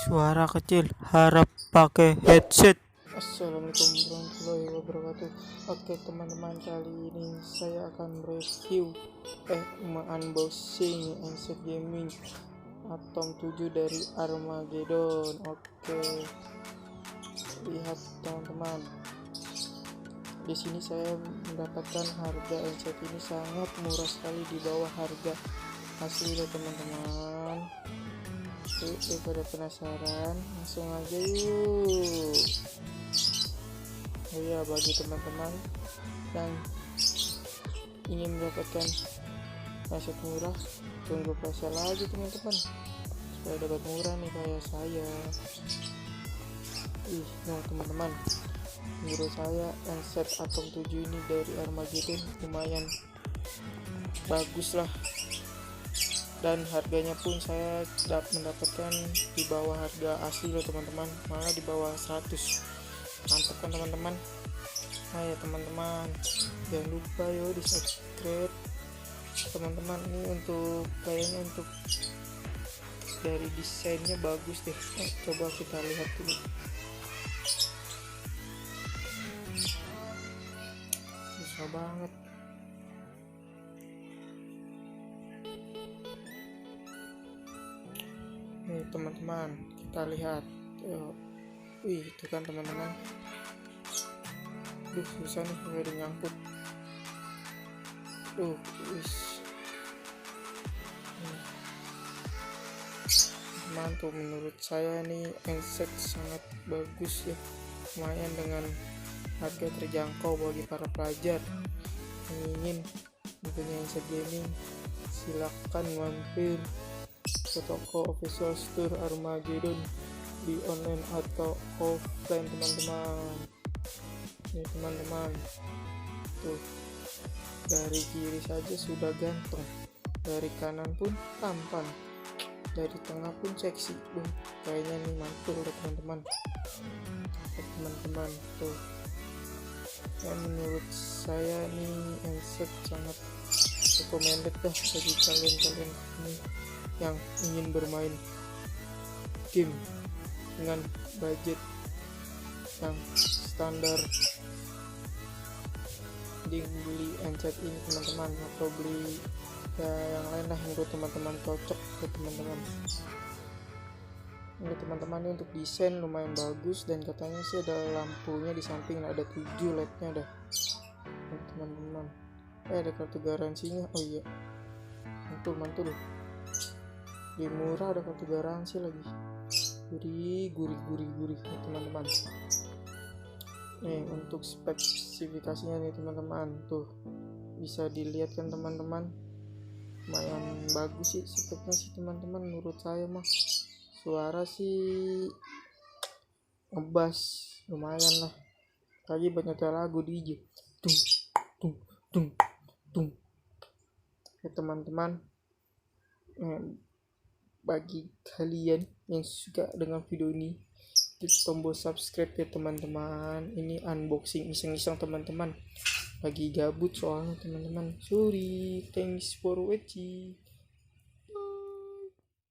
Suara kecil, harap pakai headset. Assalamualaikum warahmatullahi wabarakatuh. Oke teman-teman, kali ini saya akan review unboxing handset gaming Atom 7 dari Armageddon. Oke, lihat teman-teman. Di sini saya mendapatkan harga handset ini sangat murah sekali, di bawah harga asli ya teman-teman. Daripada penasaran, langsung aja yuk. Oh ya, bagi teman-teman yang ingin mendapatkan aset murah, tunggu pasal lagi teman-teman, supaya dapat murah nih kayak saya. Nah teman-teman, menurut saya handset Atom 7 ini dari Armageddon lumayan bagus lah, dan harganya pun saya mendapatkan di bawah harga asli loh teman-teman, malah di bawah 100. Mantap kan teman-teman. Nah ya teman-teman, jangan lupa yo di subscribe teman-teman. Ini untuk kayaknya untuk dari desainnya bagus deh. Coba kita lihat dulu. Susah banget. Nih teman-teman, kita lihat. Wih, itu kan teman-teman. Susah nih, nggak ada nyangkut. Mantap, menurut saya nih handset sangat bagus ya, lumayan dengan harga terjangkau bagi para pelajar yang ingin mempunyai handset gaming. Silakan mampir ke toko official store Armageddon di online atau offline teman-teman. Nih teman-teman, tuh dari kiri saja sudah ganteng, dari kanan pun tampan, dari tengah pun seksi. Kayaknya nih mantul ya teman-teman. Tuh ya, menurut saya nih handset sangat recommended dah bagi kalian ini yang ingin bermain game dengan budget yang standar. Di beli handset ini teman-teman, atau beli ya yang lain lah yang menurut teman-teman cocok ke teman-teman. Ini teman-teman, ini untuk desain lumayan bagus, dan katanya sih ada lampunya di samping, ada 7 LED-nya dah teman-teman. Ada kartu garansinya. Oh iya, mantul di murah, ada kartu garansi lagi. Gurih teman-teman. Nih untuk spesifikasinya nih teman-teman, tuh bisa dilihat kan teman-teman, lumayan bagus sih speknya sih teman-teman. Menurut saya mah suara sih ngebas lumayan lah, lagi banyak lagu DJ tung. Ya teman-teman, bagi kalian yang suka dengan video ini, klik tombol subscribe ya teman-teman. Ini unboxing iseng-iseng teman-teman, lagi gabut soalnya teman-teman. Sorry, thanks for watching.